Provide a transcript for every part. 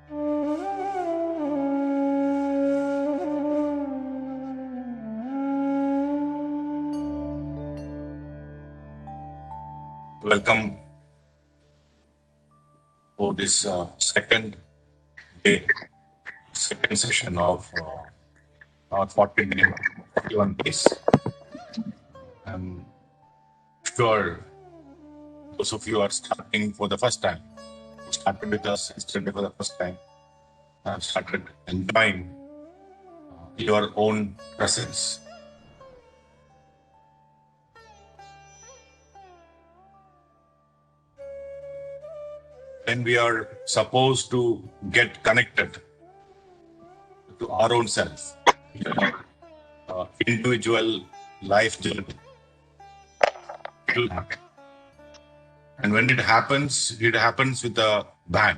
Welcome for this second day, second session of our 41 days. I'm sure those of you are starting for the first time, who started with us yesterday for the first time, have started enjoying your own presence. When we are supposed to get connected to our own self, individual life journey, it will happen. And when it happens with a bang.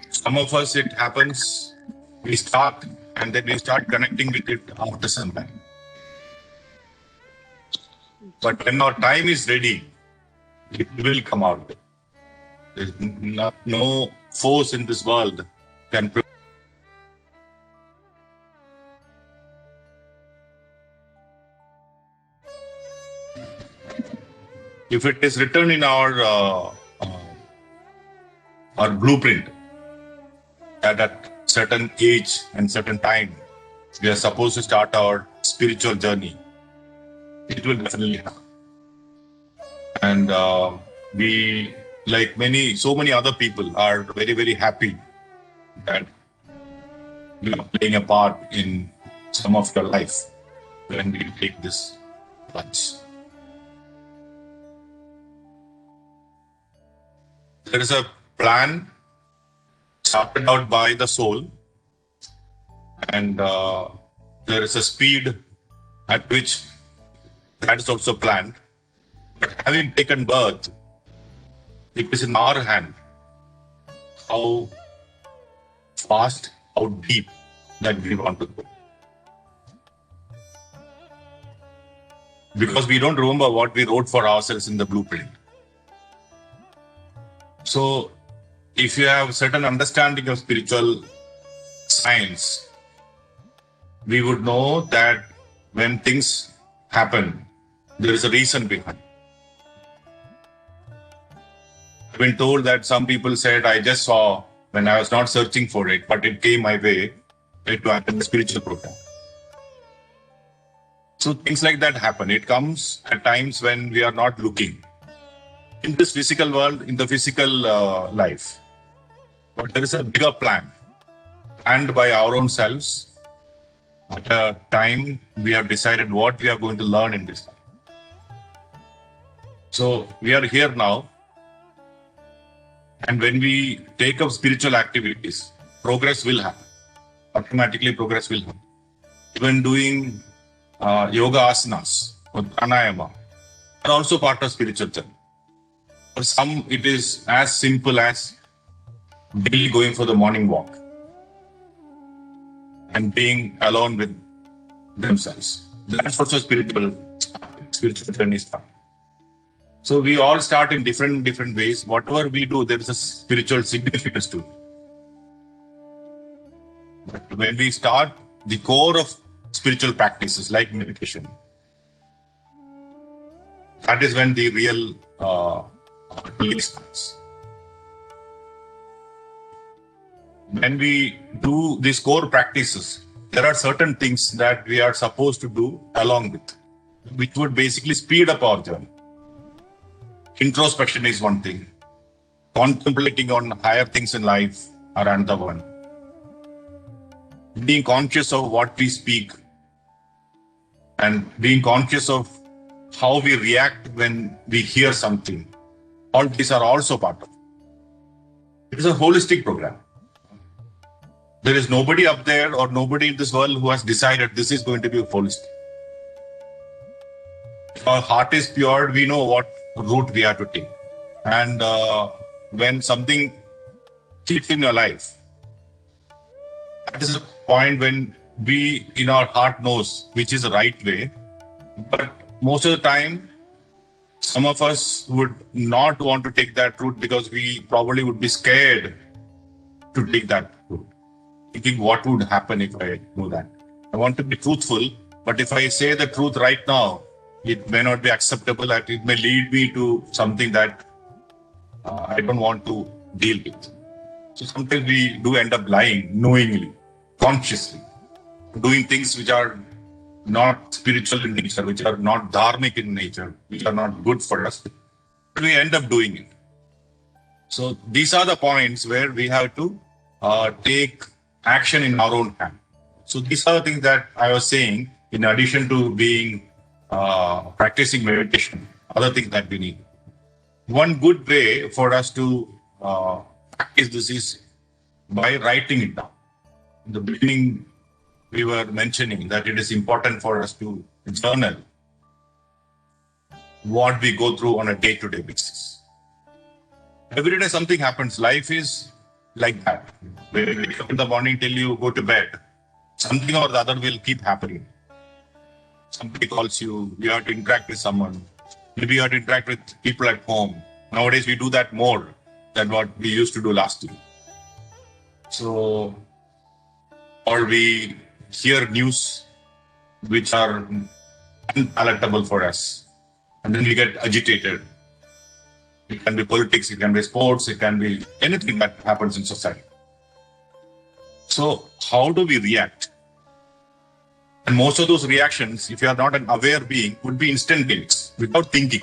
Some of us, it happens, we start and then we start connecting with it after some time. But when our time is ready, it will come out. There's no force in this world can prevent. If it is written in our blueprint that at certain age and certain time we are supposed to start our spiritual journey, it will definitely happen. And we, like so many other people, are very, very happy that you are playing a part in some of your life when we take this plunge. There is a plan started out by the soul, and there is a speed at which that is also planned. But having taken birth, it is in our hand how fast, how deep that we want to go. Because we don't remember what we wrote for ourselves in the blueprint. So, if you have certain understanding of spiritual science, we would know that when things happen, there is a reason behind. I've been told that some people said, I just saw when I was not searching for it, but it came my way to attend the spiritual program. So things like that happen. It comes at times when we are not looking. In this physical world, in the physical life. But there is a bigger plan, planned by our own selves. At a time, we have decided what we are going to learn in this life. So we are here now. And when we take up spiritual activities, progress will happen. Automatically, progress will happen. Even doing yoga asanas or pranayama are also part of spiritual journey. For some, it is as simple as daily going for the morning walk and being alone with themselves. That's also spiritual journey start. So we all start in different ways. Whatever we do, there is a spiritual significance to it. But when we start the core of spiritual practices like meditation, that is when the real starts. When we do these core practices, there are certain things that we are supposed to do along with, which would basically speed up our journey. Introspection is one thing. Contemplating on higher things in life are another one. Being conscious of what we speak and being conscious of how we react when we hear something. All these are also part of it. It is a holistic program. There is nobody up there or nobody in this world who has decided this is going to be holistic. If our heart is pure, we know what route we have to take. And when something hits in your life, that is a point when we in our heart knows which is the right way. But most of the time, Some of us would not want to take that route because we probably would be scared to take that route, thinking what would happen if I do that. I want to be truthful, but if I say the truth right now, it may not be acceptable and it may lead me to something that I don't want to deal with. So sometimes we do end up lying knowingly, consciously, doing things which are not spiritual in nature, which are not dharmic in nature, which are not good for us. But we end up doing it. So these are the points where we have to take action in our own hand. So these are the things that I was saying, in addition to being practicing meditation, other things that we need. One good way for us to practice this is by writing it down. In the beginning, we were mentioning that it is important for us to journal what we go through on a day-to-day basis. Every day something happens. Life is like that. When you wake up in the morning till you go to bed, something or the other will keep happening. Somebody calls you, you have to interact with someone. Maybe you have to interact with people at home. Nowadays, we do that more than what we used to do last year. So, or we hear news which are unpalatable for us, and then we get agitated. It can be politics, it can be sports, it can be anything that happens in society. So, how do we react? And most of those reactions, if you are not an aware being, would be instantaneous, without thinking.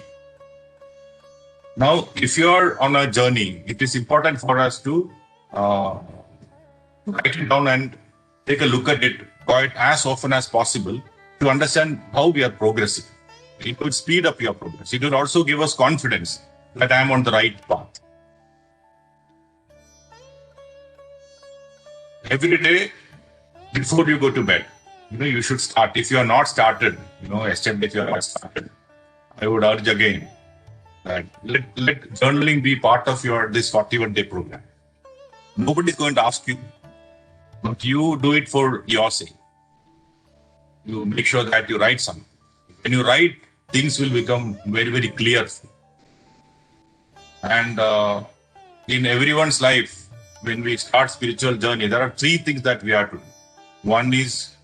Now, if you are on a journey, it is important for us to write it down and take a look at it quite as often as possible to understand how we are progressing. It will speed up your progress. It will also give us confidence that I am on the right path. Every day, before you go to bed, you should start. If you are not started, yesterday if you are not started, I would urge again that let journaling be part of this 41-day program. Nobody is going to ask you, but you do it for your sake. You make sure that you write something. When you write, things will become very, very clear. And in everyone's life, when we start spiritual journey, there are three things that we have to do. One is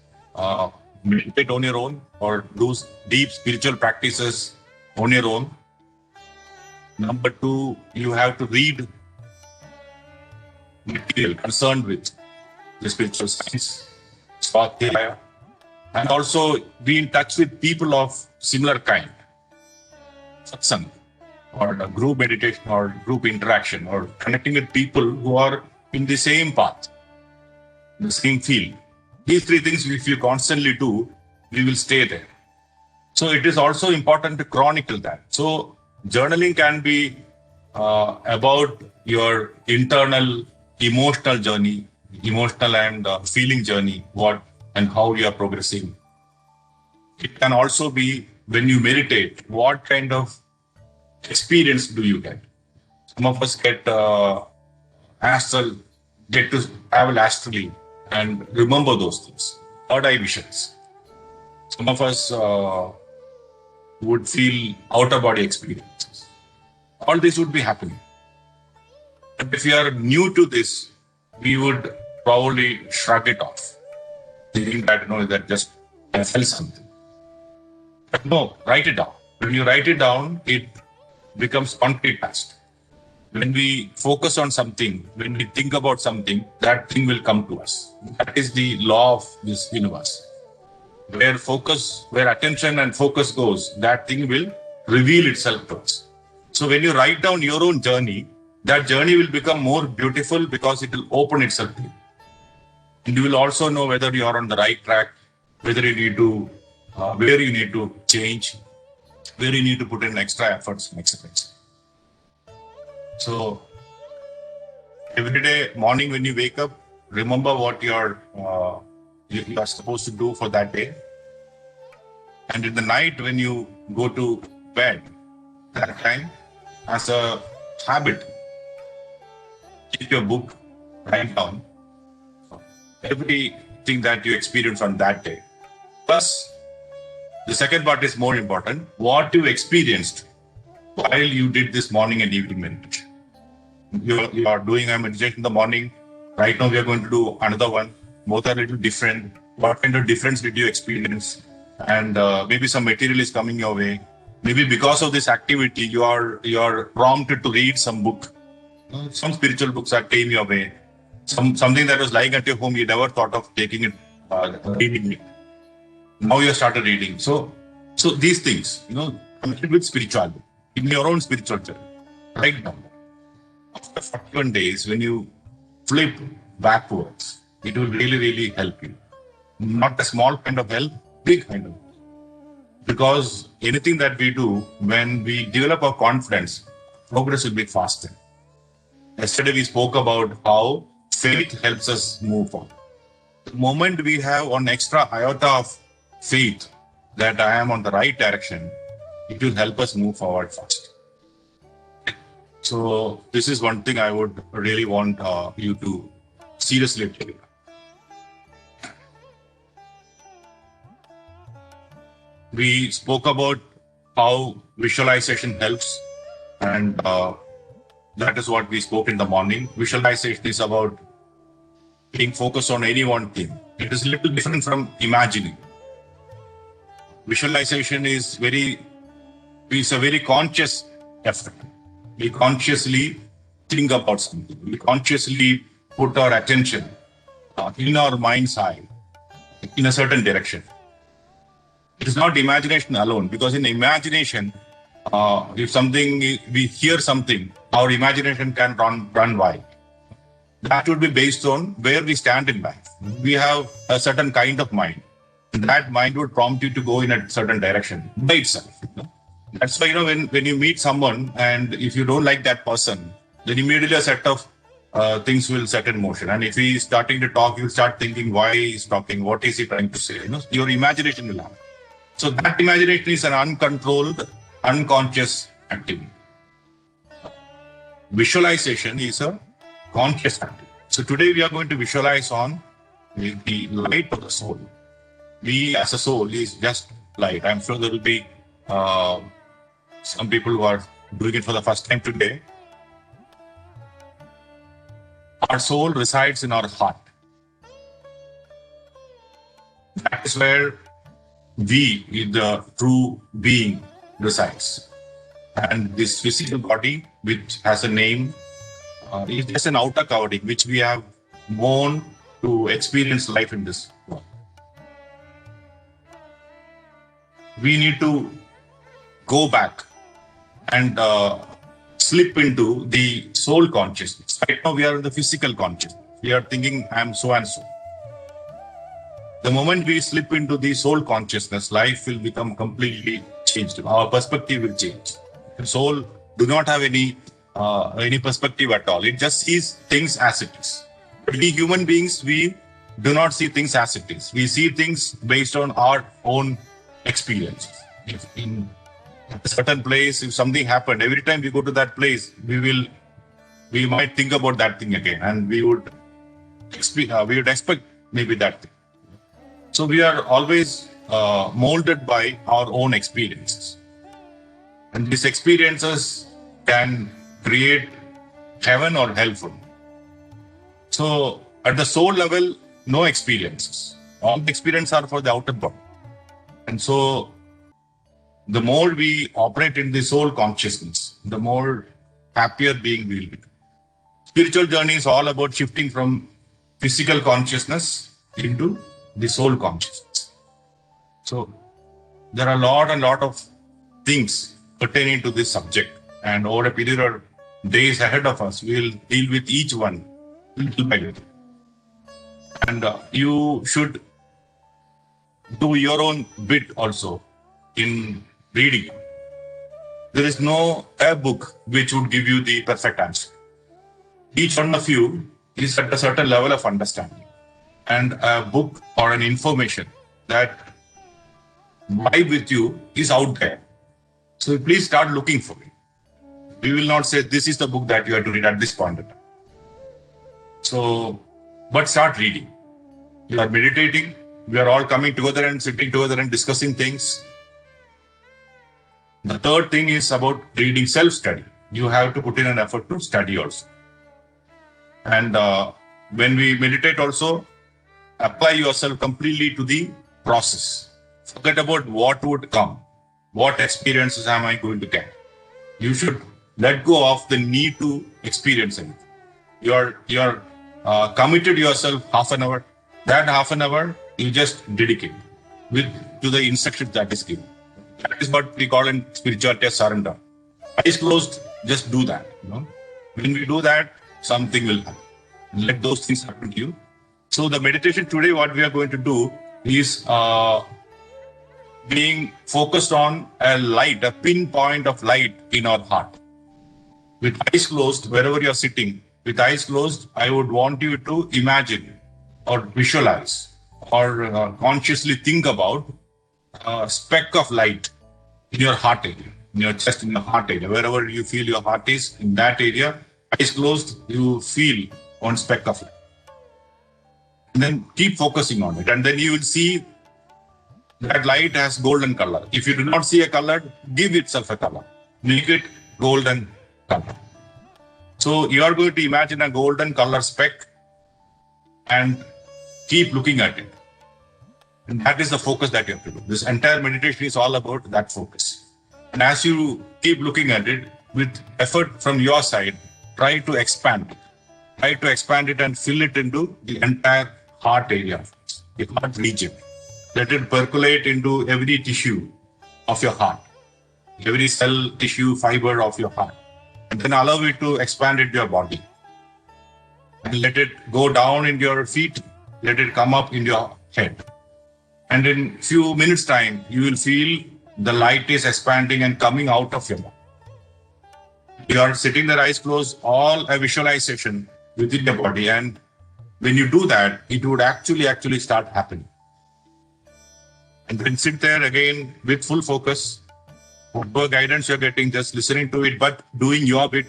meditate on your own or do deep spiritual practices on your own. Number two, you have to read material concerned with the spiritual science, Swasthya, and also be in touch with people of similar kind, satsang, or group meditation or group interaction, or connecting with people who are in the same path, the same field. These three things, if you constantly do, we will stay there. So it is also important to chronicle that. So journaling can be about your internal emotional journey, emotional and feeling journey, what and how you are progressing. It can also be when you meditate, what kind of experience do you get? Some of us get to travel astrally and remember those things, third eye visions. Some of us would feel outer body experiences. All this would be happening. But if you are new to this, we would probably shrug it off, thinking that, that just I felt something. But no, write it down. When you write it down, it becomes concrete past. When we focus on something, when we think about something, that thing will come to us. That is the law of this universe. Where attention and focus goes, that thing will reveal itself to us. So when you write down your own journey, that journey will become more beautiful because it will open itself to you. And you will also know whether you are on the right track, whether you need to, where you need to change, where you need to put in extra efforts and exercise. So every day morning when you wake up, remember what you are supposed to do for that day. And in the night when you go to bed, that time, as a habit, keep your book, write down everything that you experience on that day. Plus, the second part is more important. What you experienced while you did this morning and evening meditation. You are doing a meditation in the morning. Right now, we are going to do another one. Both are a little different. What kind of difference did you experience? And maybe some material is coming your way. Maybe because of this activity, you are prompted to read some book. Some spiritual books that came your way. Something that was lying at your home, you never thought of taking it, reading it. Now you have started reading. So these things, connected with spirituality in your own spiritual journey. Right now, after 41 days, when you flip backwards, it will really, really help you. Not a small kind of help, big kind of help. Because anything that we do, when we develop our confidence, progress will be faster. Yesterday, we spoke about how faith helps us move on. The moment we have one extra iota of faith that I am on the right direction, it will help us move forward fast. So this is one thing I would really want you to seriously take. We spoke about how visualization helps, and that is what we spoke in the morning. Visualization is about being focused on any one thing. It is a little different from imagining. Visualization is a very conscious effort. We consciously think about something. We consciously put our attention in our mind's eye in a certain direction. It is not imagination alone, because in imagination, if we hear something, our imagination can run wild. That would be based on where we stand in life. We have a certain kind of mind. That mind would prompt you to go in a certain direction by itself. That's why, when you meet someone and if you don't like that person, then immediately a set of things will set in motion. And if he is starting to talk, you'll start thinking why he's talking, what is he trying to say? Your imagination will happen. So that imagination is an uncontrolled, unconscious activity. Visualization is a conscious activity. So today we are going to visualize on the light of the soul. We as a soul is just light. I'm sure there will be some people who are doing it for the first time today. Our soul resides in our heart. That is where we, the true being, resides. And this physical body, which has a name, is just an outer covering which we have worn to experience life in this world. We need to go back and slip into the soul consciousness. Right now we are in the physical consciousness. We are thinking, I am so and so. The moment we slip into the soul consciousness, life will become completely changed. Our perspective will change. The soul do not have any perspective at all. It just sees things as it is. But we human beings, we do not see things as it is. We see things based on our own experiences. If in a certain place, if something happened, every time we go to that place, we might think about that thing again, and we would expect maybe that thing. So we are always molded by our own experiences. And these experiences can create heaven or hell for you. So at the soul level, no experiences. All the experiences are for the outer body. And so the more we operate in the soul consciousness, the more happier being we will become. Spiritual journey is all about shifting from physical consciousness into the soul consciousness. So there are a lot of things pertaining to this subject, and over a period of days ahead of us, we will deal with each one little by little. And you should do your own bit also in reading. There is no a book which would give you the perfect answer. Each one of you is at a certain level of understanding, and a book or an information that vibe with you is out there. So please start looking for it. We will not say this is the book that you have to read at this point in time. So, but start reading. You are meditating. We are all coming together and sitting together and discussing things. The third thing is about reading self-study. You have to put in an effort to study also. And when we meditate also, apply yourself completely to the process. Forget about what would come. What experiences am I going to get? You should let go of the need to experience anything. You're committed yourself half an hour. That half an hour you just dedicate with to the instruction that is given. That is what we call in spirituality as surrender. Eyes closed, just do that. When we do that, something will happen. Let those things happen to you. So the meditation today, what we are going to do is being focused on a light, a pinpoint of light in our heart. With eyes closed, wherever you're sitting, with eyes closed, I would want you to imagine or visualize or consciously think about a speck of light in your heart area, in your chest, in your heart area, wherever you feel your heart is, in that area, eyes closed, you feel one speck of light. And then keep focusing on it. And then you will see that light has golden color. If you do not see a color, give itself a color. Make it golden color. So you are going to imagine a golden color speck and keep looking at it. And that is the focus that you have to do. This entire meditation is all about that focus. And as you keep looking at it, with effort from your side, try to expand it. Try to expand it and fill it into the entire heart area, the heart region. Let it percolate into every tissue of your heart, every cell, tissue, fiber of your heart. And then allow it to expand into your body. And let it go down in your feet, let it come up in your head. And in few minutes time, you will feel the light is expanding and coming out of your body. You are sitting there, eyes closed, all a visualization within your body. And when you do that, it would actually start happening. And then sit there again with full focus. Whatever guidance you're getting, just listening to it, but doing your bit,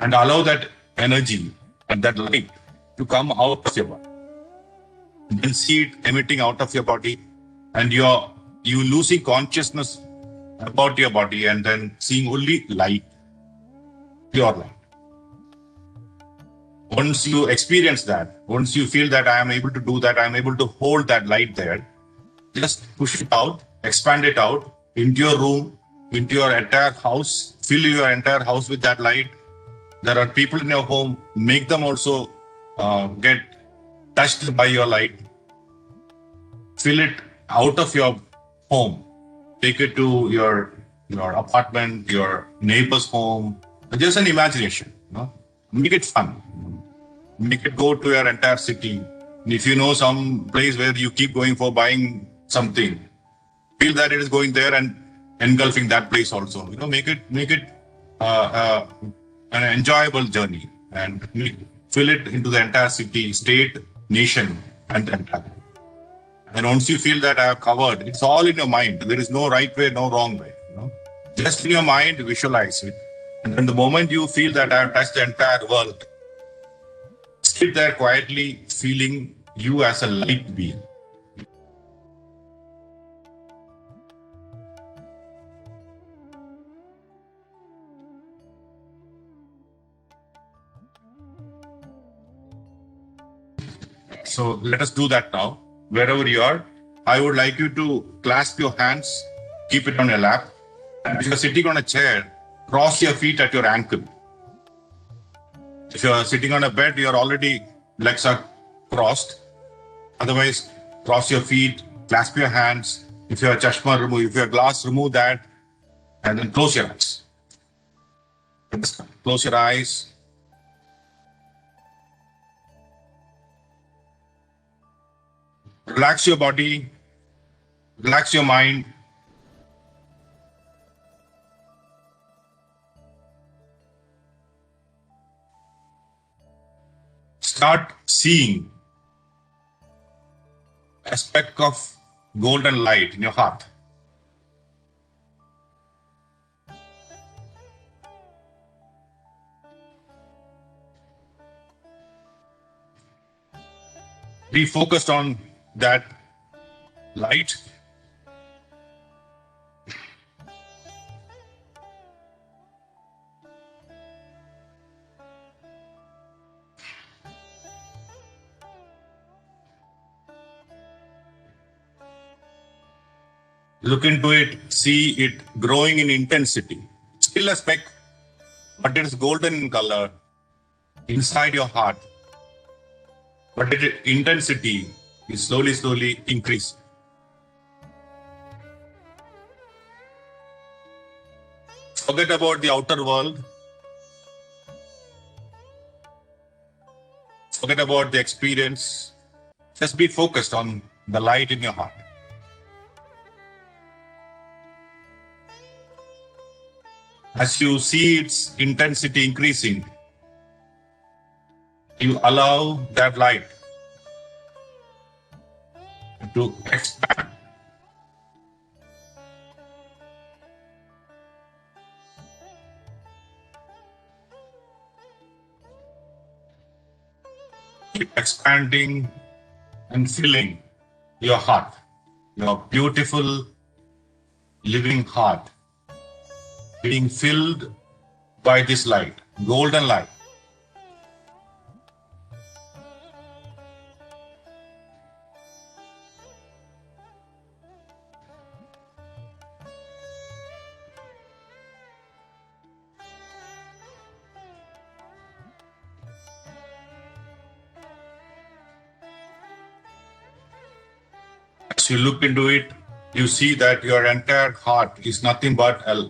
and allow that energy and that light to come out of your body. And then see it emitting out of your body, and you losing consciousness about your body, and then seeing only light, pure light. Once you experience that, once you feel that I am able to do that, I am able to hold that light there, just push it out, expand it out into your room, into your entire house, fill your entire house with that light. There are people in your home, make them also get touched by your light. Fill it out of your home. Take it to your apartment, your neighbor's home. Just an imagination. Make it fun. Make it go to your entire city. And if you know some place where you keep going for buying something, feel that it is going there and engulfing that place also. Make it an enjoyable journey, and fill it into the entire city, state, nation, and the entire. And once you feel that I have covered, it's all in your mind. There is no right way, no wrong way. Just in your mind, visualize it. And then the moment you feel that I have touched the entire world, sit there quietly, feeling you as a light being. So let us do that now. Wherever you are, I would like you to clasp your hands, keep it on your lap. And if you're sitting on a chair, cross your feet at your ankle. If you're sitting on a bed, your already legs are crossed. Otherwise, cross your feet, clasp your hands. If you're a chashma, remove. If you're a glass, remove that. And then close your eyes. Close your eyes. Relax your body, relax your mind. Start seeing a speck of golden light in your heart. Be focused on that light. Look into it, see it growing in intensity. Still a speck, but it is golden in color inside your heart. But its intensity is slowly increasing. Forget about the outer world. Forget about the experience. Just be focused on the light in your heart. As you see its intensity increasing, you allow that light to expand. Keep expanding and filling your heart, your beautiful living heart, being filled by this light, golden light. As you look into it, you see that your entire heart is nothing but a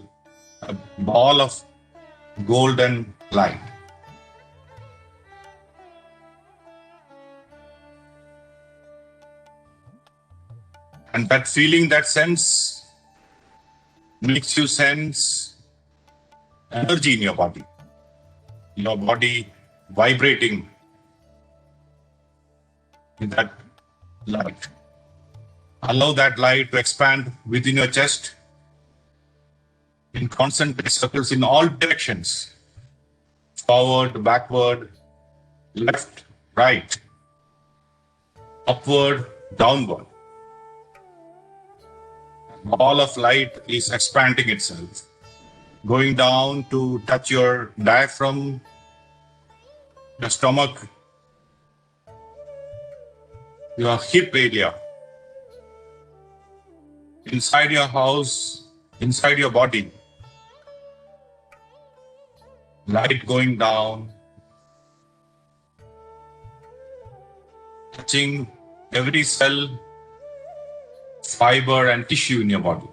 ball of golden light. And that feeling, that sense, makes you sense energy in your body vibrating in that light. Allow that light to expand within your chest in concentric circles in all directions, forward, backward, left, right, upward, downward. Ball of light is expanding itself, going down to touch your diaphragm, your stomach, your hip area, inside your house, inside your body. Light going down, touching every cell, fiber and tissue in your body.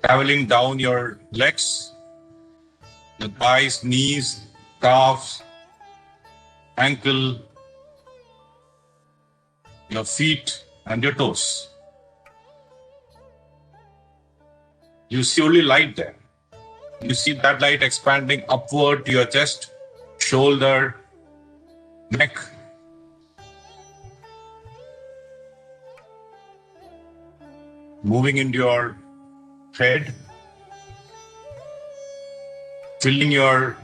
Traveling down your legs, your thighs, knees, calves, ankle, your feet and your toes. You see only light there. You see that light expanding upward to your chest, shoulder, neck. Moving into your head, filling your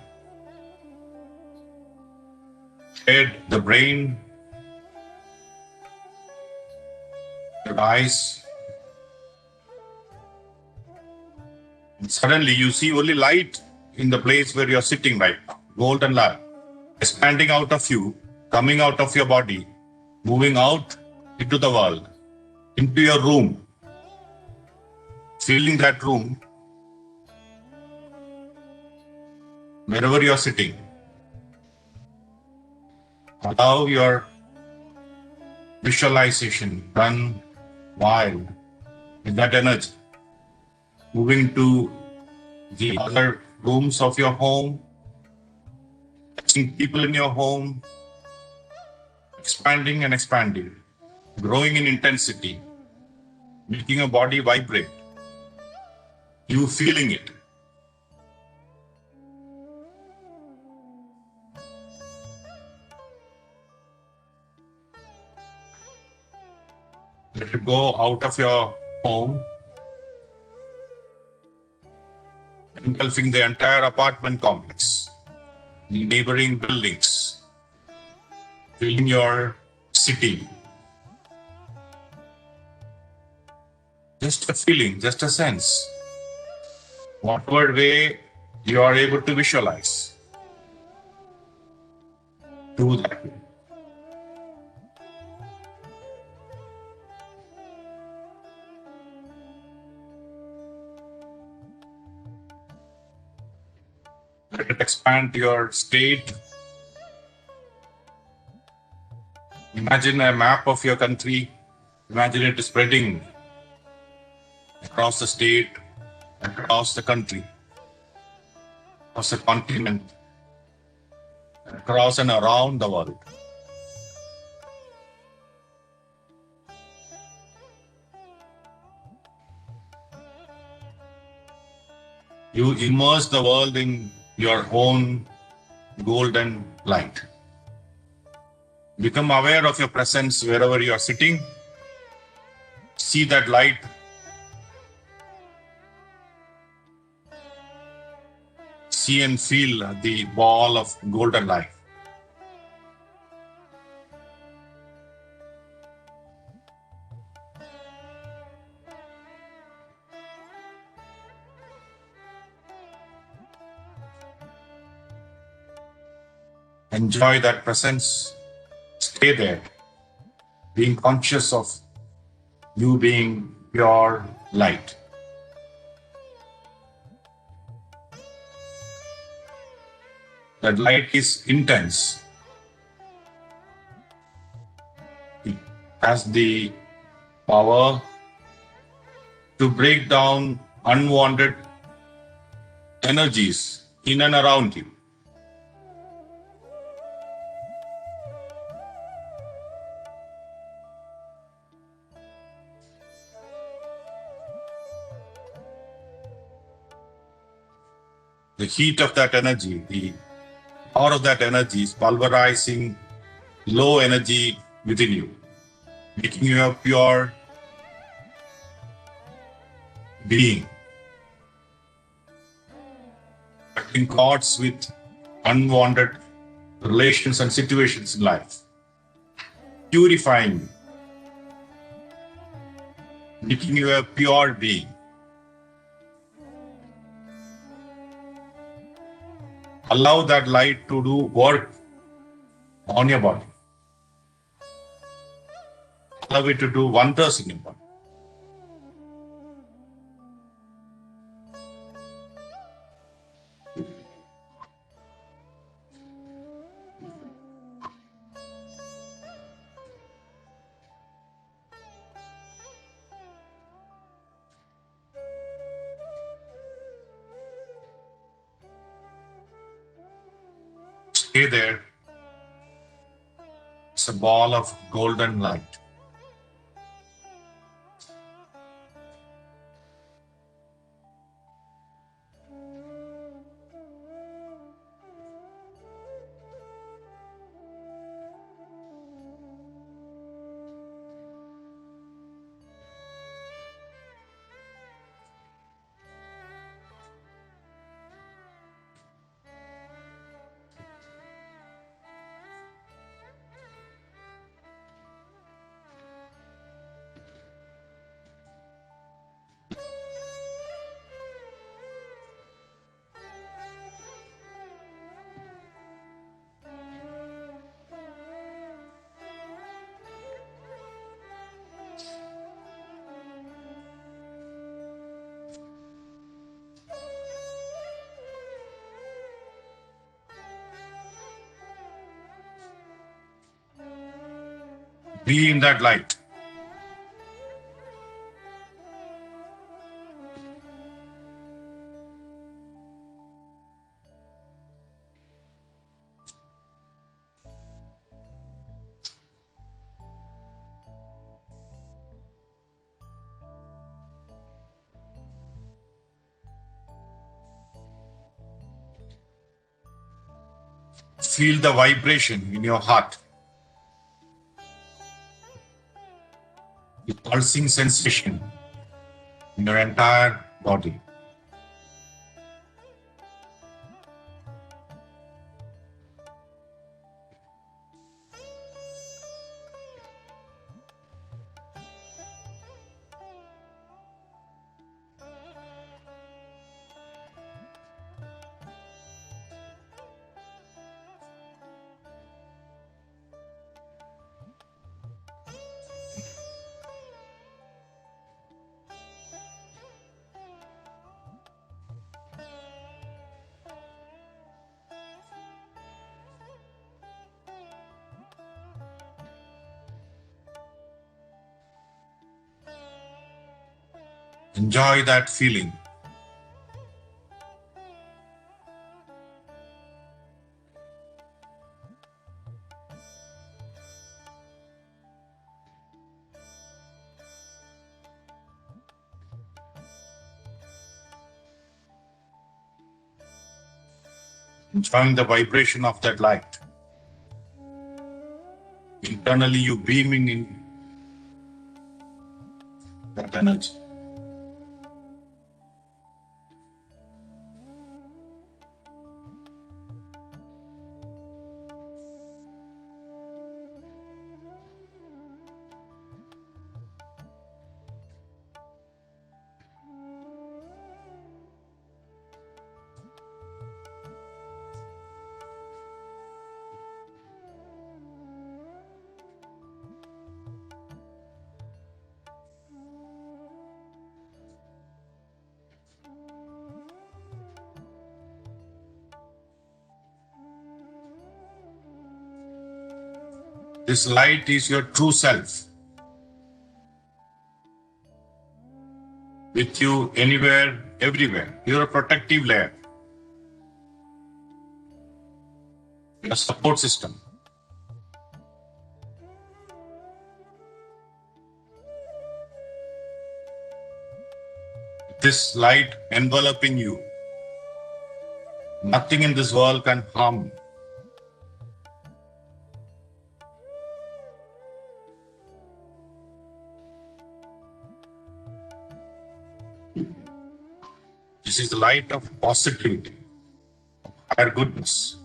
head, the brain, your eyes. And suddenly you see only light in the place where you're sitting right now, golden light, expanding out of you, coming out of your body, moving out into the world, into your room, filling that room, wherever you're sitting. Allow your visualization run wild with that energy, moving to the other rooms of your home, touching people in your home, expanding and expanding, growing in intensity, making your body vibrate. You feeling it. Let it go out of your home, engulfing the entire apartment complex, the neighboring buildings, filling your city. Just a feeling, just a sense. Whatever way you are able to visualize, do that way. Let it expand to your state. Imagine a map of your country. Imagine it spreading across the state, across the country, across the continent, across and around the world. You immerse the world in your own golden light. Become aware of your presence wherever you are sitting. See that light. See and feel the ball of golden light. Enjoy that presence. Stay there, being conscious of you being pure light. That light is intense. It has the power to break down unwanted energies in and around you. The heat of that energy, the power of that energy is pulverizing low energy within you, making you a pure being, cutting cords with unwanted relations and situations in life, purifying you, making you a pure being. Allow that light to do work on your body. Allow it to do wonders in your body. Stay there. It's a ball of golden light. Be in that light. Feel the vibration in your heart. The pulsing sensation in your entire body. Enjoy that feeling. Enjoying the vibration of that light. Internally, you beaming in that energy. This light is your true self. With you anywhere, everywhere. You're a protective layer. You're a support system. This light enveloping you. Nothing in this world can harm you. This is the light of positivity, of higher goodness.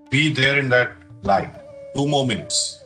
Be there in that light. 2 moments.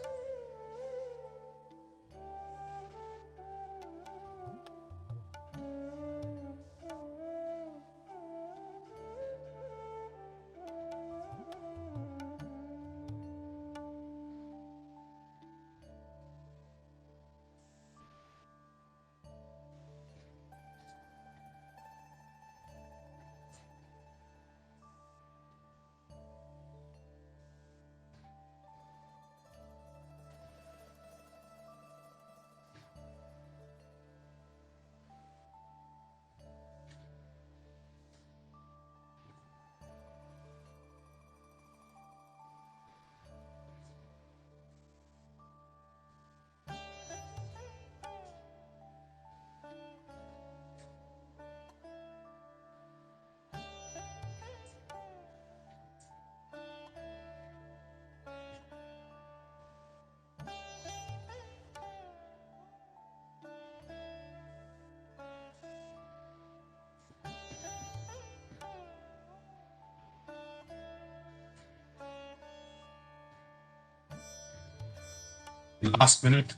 Last minute.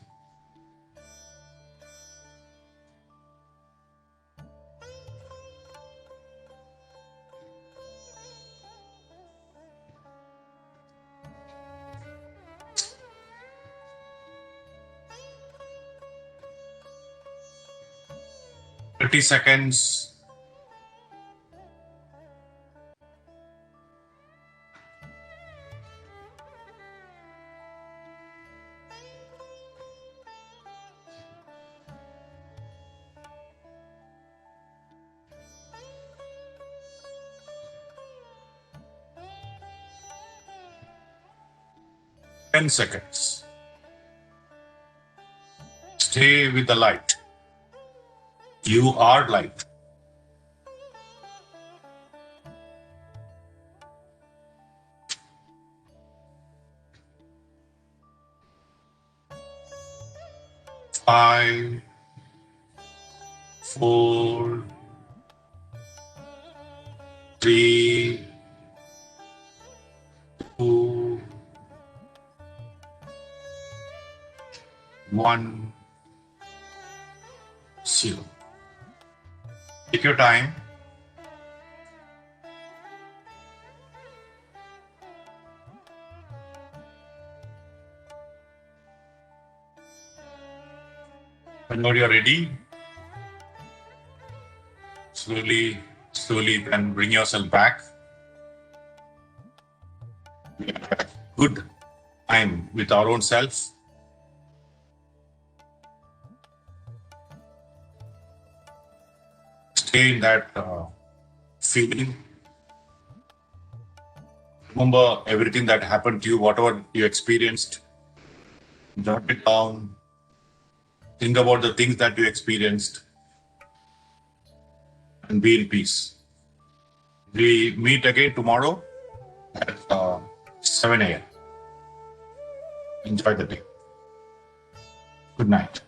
Thirty seconds. Ten seconds. Stay with the light. You are light. Five, 4, 3, 2, 1, 0. Take your time. Whenever you're ready, slowly then bring yourself back. Good time with our own self. stay in that feeling. Remember everything that happened to you, whatever you experienced. Jot it down. Think about the things that you experienced and be in peace. We meet again tomorrow at 7 a.m. Enjoy the day. Good night.